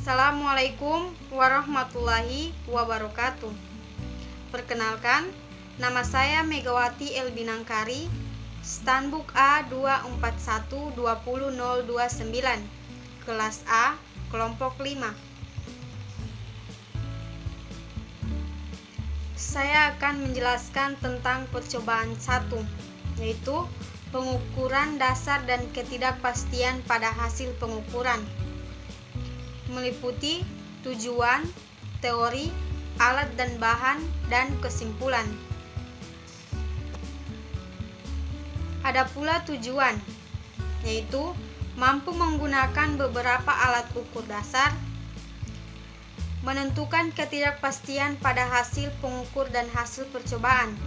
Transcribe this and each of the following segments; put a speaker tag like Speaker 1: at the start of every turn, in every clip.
Speaker 1: Assalamualaikum warahmatullahi wabarakatuh. Perkenalkan, nama saya Megawati Elbinangkari, Stanbook A24120029, kelas A, kelompok 5. Saya akan menjelaskan tentang percobaan 1, yaitu pengukuran dasar dan ketidakpastian pada hasil pengukuran. Meliputi tujuan, teori, alat dan bahan, dan kesimpulan. Ada pula tujuan, yaitu mampu menggunakan beberapa alat ukur dasar, menentukan ketidakpastian pada hasil pengukur dan hasil percobaan,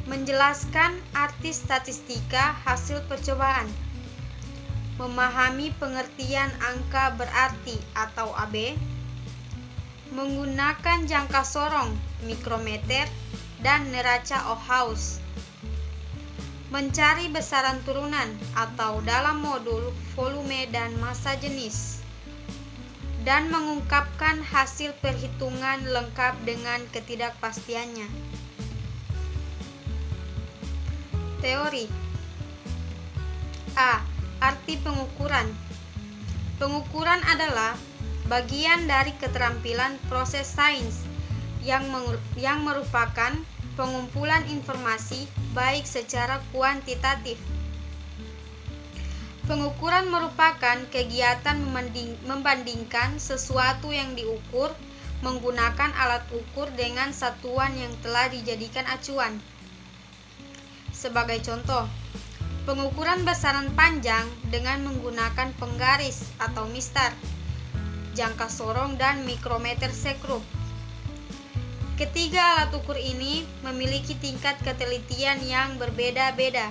Speaker 1: menjelaskan arti statistika hasil percobaan, memahami pengertian angka berarti atau AB, menggunakan jangka sorong, mikrometer, dan neraca Ohaus, mencari besaran turunan atau dalam modul, volume, dan massa jenis, dan mengungkapkan hasil perhitungan lengkap dengan ketidakpastiannya. Teori. A. Arti pengukuran. Pengukuran adalah bagian dari keterampilan proses sains yang merupakan pengumpulan informasi baik secara kuantitatif. Pengukuran merupakan kegiatan membandingkan sesuatu yang diukur menggunakan alat ukur dengan satuan yang telah dijadikan acuan. Sebagai contoh, pengukuran besaran panjang dengan menggunakan penggaris atau mistar, jangka sorong, dan mikrometer sekrup. Ketiga alat ukur ini memiliki tingkat ketelitian yang berbeda-beda.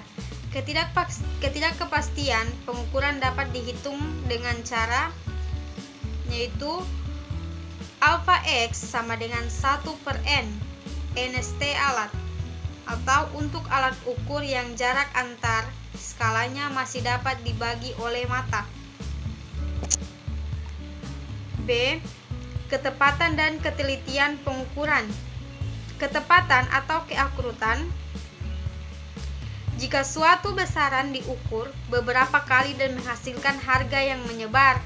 Speaker 1: Ketidakpastian pengukuran dapat dihitung dengan cara, yaitu alpha X sama dengan 1/N NST alat, atau untuk alat ukur yang jarak antar skalanya masih dapat dibagi oleh mata. B. Ketepatan dan ketelitian pengukuran. Ketepatan atau keakuratan. Jika suatu besaran diukur beberapa kali dan menghasilkan harga yang menyebar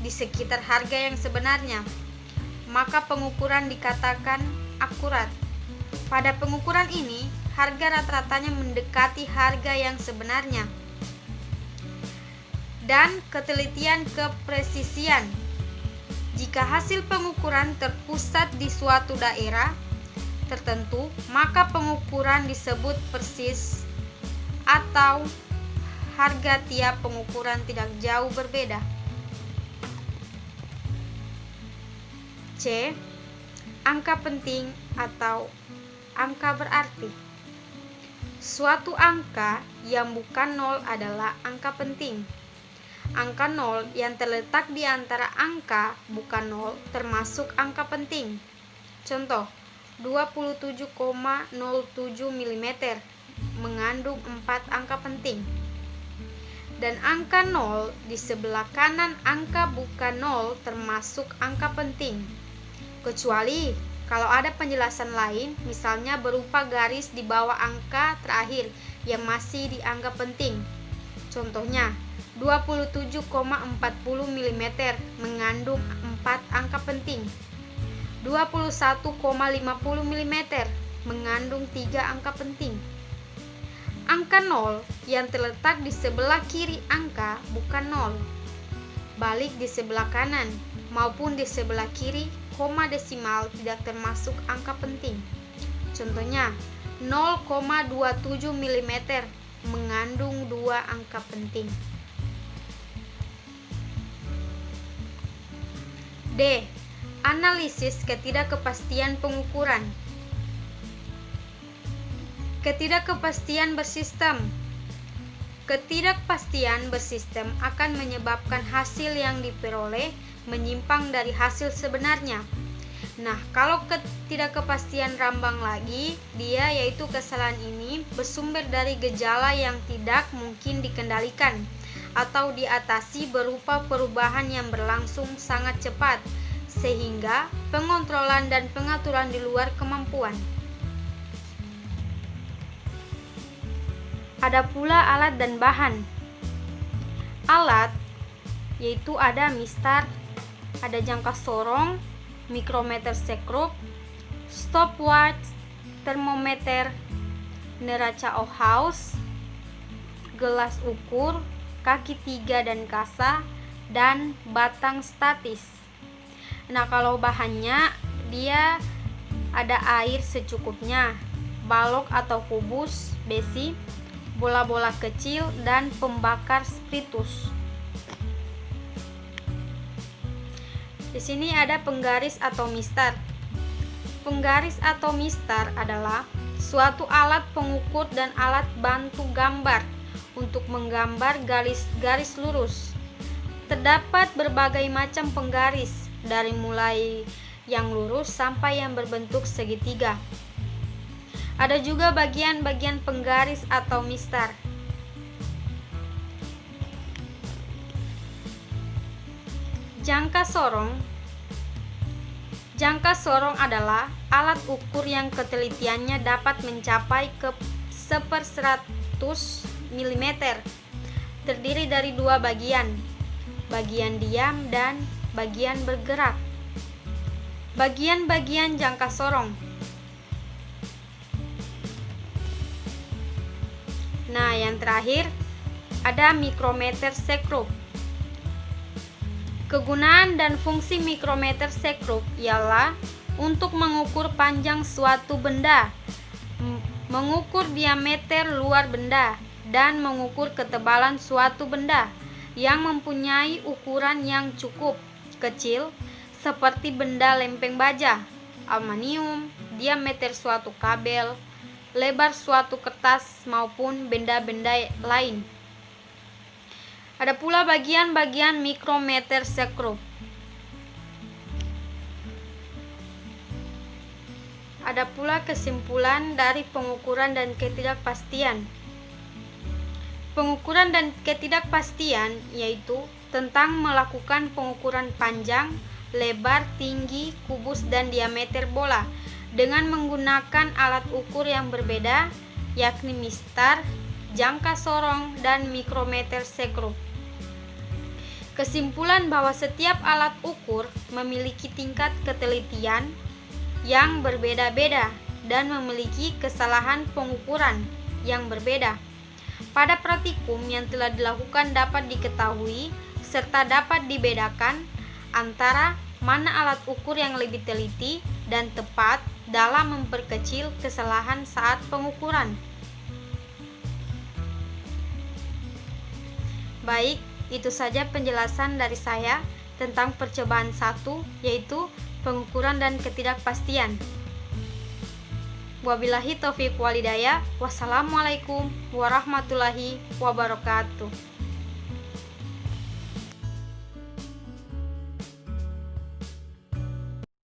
Speaker 1: di sekitar harga yang sebenarnya, maka pengukuran dikatakan akurat. Pada pengukuran ini, harga rata-ratanya mendekati harga yang sebenarnya. Dan ketelitian kepresisian. Jika hasil pengukuran terpusat di suatu daerah tertentu, maka pengukuran disebut persis atau harga tiap pengukuran tidak jauh berbeda. C. Angka penting atau angka berarti. Suatu angka yang bukan nol adalah angka penting. Angka nol yang terletak di antara angka bukan nol termasuk angka penting. Contoh, 27,07 mm mengandung 4 angka penting. Dan angka nol di sebelah kanan angka bukan nol termasuk angka penting. Kecuali kalau ada penjelasan lain, misalnya berupa garis di bawah angka terakhir yang masih dianggap penting. Contohnya, 27,40 mm mengandung 4 angka penting. 21,50 mm mengandung 3 angka penting. Angka 0 yang terletak di sebelah kiri angka bukan 0, balik di sebelah kanan maupun di sebelah kiri, koma desimal tidak termasuk angka penting. Contohnya, 0,27 mm mengandung 2 angka penting. D. Analisis ketidakpastian pengukuran. Ketidakpastian bersistem. Ketidakpastian bersistem akan menyebabkan hasil yang diperoleh menyimpang dari hasil sebenarnya. Nah, kalau ketidakpastian rambang lagi, dia yaitu kesalahan ini bersumber dari gejala yang tidak mungkin dikendalikan atau diatasi berupa perubahan yang berlangsung sangat cepat, sehingga pengontrolan dan pengaturan di luar kemampuan. Ada pula alat dan bahan. Alat yaitu ada mistar, ada jangka sorong, mikrometer sekrup, stopwatch, termometer, neraca Ohaus, gelas ukur, kaki 3 dan kasa, dan batang statis. Nah, kalau bahannya dia ada air secukupnya, balok atau kubus, besi, bola-bola kecil, dan pembakar spiritus. Di sini ada penggaris atau mistar. Penggaris atau mistar adalah suatu alat pengukur dan alat bantu gambar untuk menggambar garis-garis lurus. Terdapat berbagai macam penggaris, dari mulai yang lurus sampai yang berbentuk segitiga. Ada juga bagian-bagian penggaris atau mistar. Jangka sorong. Jangka sorong adalah alat ukur yang ketelitiannya dapat mencapai ke 1/100 mm. Terdiri dari dua bagian, bagian diam dan bagian bergerak. Bagian-bagian jangka sorong. Nah, yang terakhir ada mikrometer sekrup. Kegunaan dan fungsi mikrometer sekrup ialah untuk mengukur panjang suatu benda, mengukur diameter luar benda, dan mengukur ketebalan suatu benda yang mempunyai ukuran yang cukup kecil, seperti benda lempeng baja, aluminium, diameter suatu kabel, lebar suatu kertas, maupun benda-benda lain. Ada pula bagian-bagian mikrometer sekrup. Ada pula kesimpulan dari pengukuran dan ketidakpastian. Pengukuran dan ketidakpastian yaitu tentang melakukan pengukuran panjang, lebar, tinggi, kubus, dan diameter bola dengan menggunakan alat ukur yang berbeda, yakni mistar, jangka sorong, dan mikrometer sekrup. Kesimpulan bahwa setiap alat ukur memiliki tingkat ketelitian yang berbeda-beda dan memiliki kesalahan pengukuran yang berbeda. Pada praktikum yang telah dilakukan dapat diketahui serta dapat dibedakan antara mana alat ukur yang lebih teliti dan tepat dalam memperkecil kesalahan saat pengukuran. Baik, itu saja penjelasan dari saya tentang percobaan 1, yaitu pengukuran dan ketidakpastian. Wabillahi taufiq walhidayah. Wassalamualaikum warahmatullahi wabarakatuh.